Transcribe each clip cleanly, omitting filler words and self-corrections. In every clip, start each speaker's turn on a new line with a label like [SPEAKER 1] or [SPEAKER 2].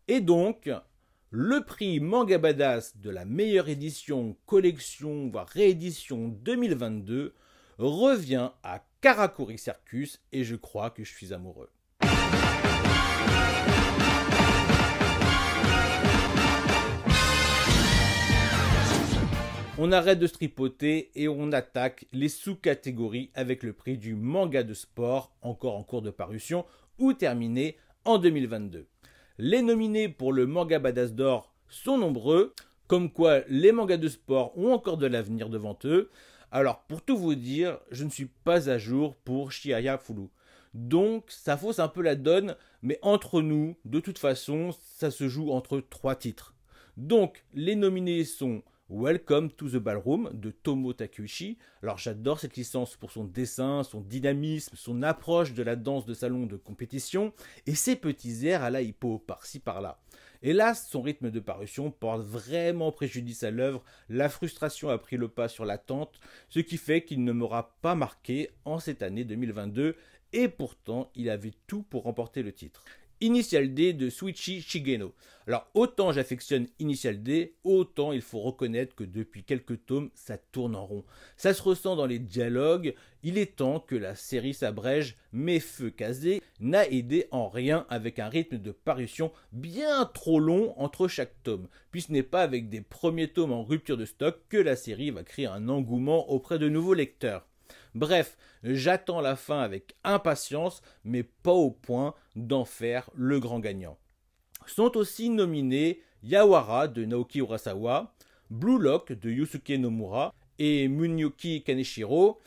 [SPEAKER 1] Et donc, le prix Manga Badass de la meilleure édition, collection, voire réédition 2022 revient à Karakuri Circus et je crois que je suis amoureux. On arrête de se tripoter et on attaque les sous-catégories avec le prix du manga de sport, encore en cours de parution ou terminé en 2022. Les nominés pour le Manga Badass d'or sont nombreux, comme quoi les mangas de sport ont encore de l'avenir devant eux. Alors pour tout vous dire, je ne suis pas à jour pour Chihaya Furu. Donc ça fausse un peu la donne, mais entre nous, de toute façon, ça se joue entre 3 titres. Donc les nominés sont Welcome to the Ballroom de Tomo Takeuchi. Alors j'adore cette licence pour son dessin, son dynamisme, son approche de la danse de salon de compétition et ses petits airs à la hippo par-ci par-là. Hélas, son rythme de parution porte vraiment préjudice à l'œuvre, la frustration a pris le pas sur l'attente, ce qui fait qu'il ne m'aura pas marqué en cette année 2022 et pourtant il avait tout pour remporter le titre. Initial D de Suichi Shigeno. Alors autant j'affectionne Initial D, autant il faut reconnaître que depuis quelques tomes, ça tourne en rond. Ça se ressent dans les dialogues, il est temps que la série s'abrège, mais Feu Kazé n'a aidé en rien avec un rythme de parution bien trop long entre chaque tome. Puis ce n'est pas avec des premiers tomes en rupture de stock que la série va créer un engouement auprès de nouveaux lecteurs. Bref, j'attends la fin avec impatience, mais pas au point d'en faire le grand gagnant. Sont aussi nominés Yawara de Naoki Urasawa, Blue Lock de Yusuke Nomura et Munyoki Kaneshiro,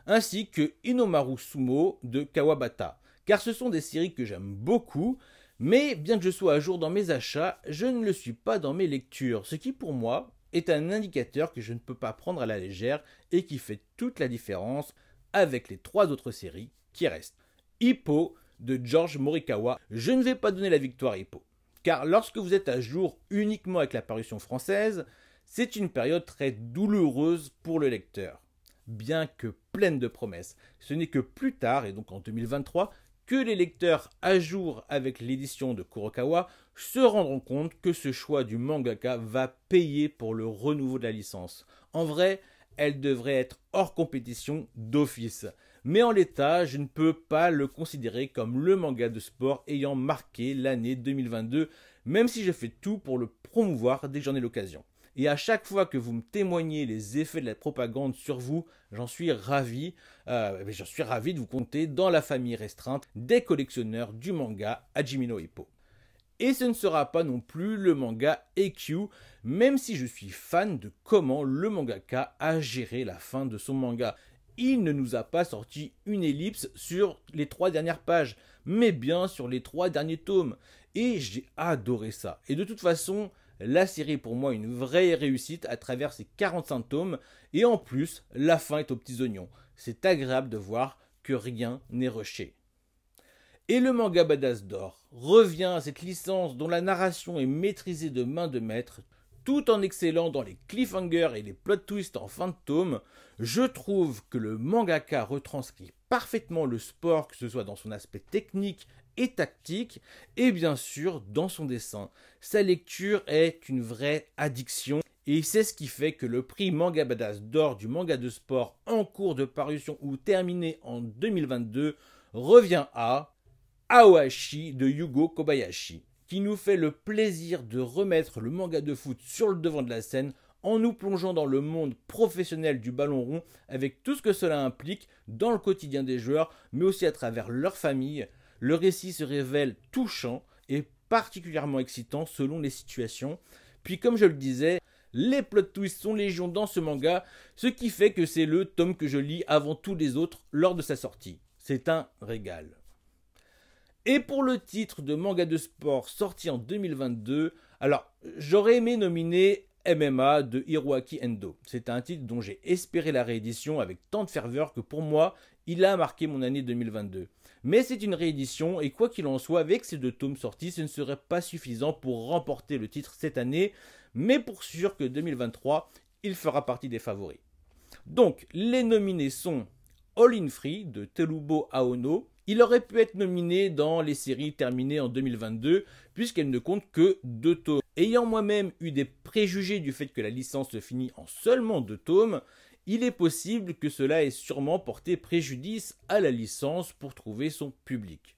[SPEAKER 1] ainsi que Inomaru Sumo de Kawabata, car ce sont des séries que j'aime beaucoup, mais bien que je sois à jour dans mes achats, je ne le suis pas dans mes lectures, ce qui pour moi est un indicateur que je ne peux pas prendre à la légère et qui fait toute la différence avec les 3 autres séries qui restent. Hippo de George Morikawa. Je ne vais pas donner la victoire à Hippo, car lorsque vous êtes à jour uniquement avec la parution française, c'est une période très douloureuse pour le lecteur. Bien que pleine de promesses, ce n'est que plus tard, et donc en 2023, que les lecteurs à jour avec l'édition de Kurokawa se rendront compte que ce choix du mangaka va payer pour le renouveau de la licence. En vrai, elle devrait être hors compétition d'office. Mais en l'état, je ne peux pas le considérer comme le manga de sport ayant marqué l'année 2022, même si je fais tout pour le promouvoir dès que j'en ai l'occasion. Et à chaque fois que vous me témoignez les effets de la propagande sur vous, j'en suis ravi. J'en suis ravi de vous compter dans la famille restreinte des collectionneurs du manga Hajime no Ippo. Et ce ne sera pas non plus le manga EQ, même si je suis fan de comment le mangaka a géré la fin de son manga. Il ne nous a pas sorti une ellipse sur les 3 dernières pages, mais bien sur les 3 derniers tomes. Et j'ai adoré ça. Et de toute façon, la série est pour moi une vraie réussite à travers ses 45 tomes. Et en plus, la fin est aux petits oignons. C'est agréable de voir que rien n'est rushé. Et le manga Badass d'or revient à cette licence dont la narration est maîtrisée de main de maître, tout en excellant dans les cliffhangers et les plot twists en fin de tome. Je trouve que le mangaka retranscrit parfaitement le sport, que ce soit dans son aspect technique et tactique, et bien sûr dans son dessin. Sa lecture est une vraie addiction, et c'est ce qui fait que le prix Manga Badass d'or du manga de sport en cours de parution ou terminé en 2022 revient à Aoashi de Yugo Kobayashi, qui nous fait le plaisir de remettre le manga de foot sur le devant de la scène en nous plongeant dans le monde professionnel du ballon rond avec tout ce que cela implique dans le quotidien des joueurs, mais aussi à travers leur famille. Le récit se révèle touchant et particulièrement excitant selon les situations. Puis comme je le disais, les plot twists sont légion dans ce manga, ce qui fait que c'est le tome que je lis avant tous les autres lors de sa sortie. C'est un régal. Et pour le titre de manga de sport sorti en 2022, alors j'aurais aimé nominer MMA de Hiroaki Endo. C'est un titre dont j'ai espéré la réédition avec tant de ferveur que pour moi, il a marqué mon année 2022. Mais c'est une réédition et quoi qu'il en soit, avec ces 2 tomes sortis, ce ne serait pas suffisant pour remporter le titre cette année, mais pour sûr que 2023, il fera partie des favoris. Donc, les nominés sont All in Free de Terubo Aono, Il aurait pu être nominé dans les séries terminées en 2022, puisqu'elle ne compte que 2 tomes. Ayant moi-même eu des préjugés du fait que la licence se finit en seulement 2 tomes, il est possible que cela ait sûrement porté préjudice à la licence pour trouver son public.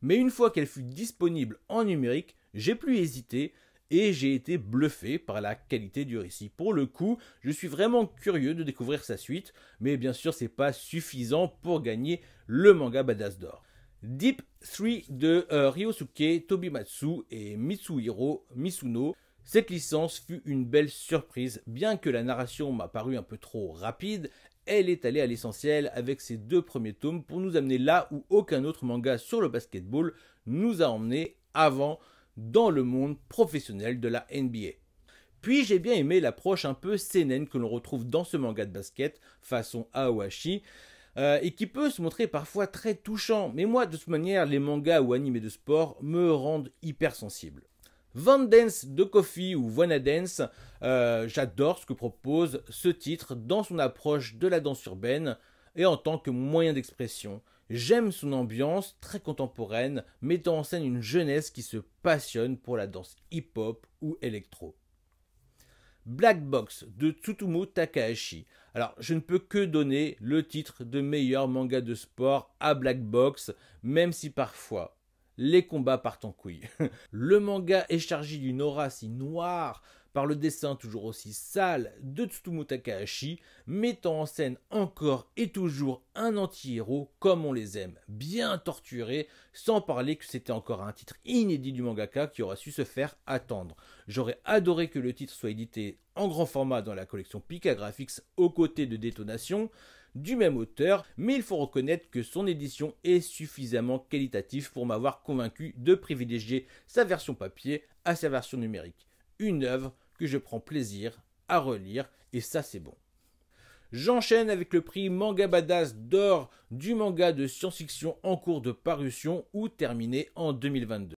[SPEAKER 1] Mais une fois qu'elle fut disponible en numérique, j'ai plus hésité et j'ai été bluffé par la qualité du récit. Pour le coup, je suis vraiment curieux de découvrir sa suite, mais bien sûr, c'est pas suffisant pour gagner le manga Badass d'or. Deep 3 de Ryosuke Tobimatsu et Mitsuhiro Misuno. Cette licence fut une belle surprise, bien que la narration m'a paru un peu trop rapide. Elle est allée à l'essentiel avec ses 2 premiers tomes pour nous amener là où aucun autre manga sur le basketball nous a emmenés avant dans le monde professionnel de la NBA. Puis j'ai bien aimé l'approche un peu seinen que l'on retrouve dans ce manga de basket façon Aohashi et qui peut se montrer parfois très touchant. Mais moi, de toute manière, les mangas ou animés de sport me rendent hypersensible. Van Dance de Coffee ou Wanna Dance, j'adore ce que propose ce titre dans son approche de la danse urbaine et en tant que moyen d'expression. J'aime son ambiance très contemporaine, mettant en scène une jeunesse qui se passionne pour la danse hip-hop ou électro. Black Box de Tsutomu Takahashi. Alors, je ne peux que donner le titre de meilleur manga de sport à Black Box, même si parfois les combats partent en couille. Le manga est chargé d'une aura si noire par le dessin toujours aussi sale de Tsutomu Takahashi, mettant en scène encore et toujours un anti-héros comme on les aime, bien torturé, sans parler que c'était encore un titre inédit du mangaka qui aura su se faire attendre. J'aurais adoré que le titre soit édité en grand format dans la collection Pika Graphics aux côtés de Détonation, du même auteur, mais il faut reconnaître que son édition est suffisamment qualitative pour m'avoir convaincu de privilégier sa version papier à sa version numérique. Une œuvre que je prends plaisir à relire, et ça c'est bon. J'enchaîne avec le prix Manga Badass d'or du manga de science-fiction en cours de parution ou terminé en 2022.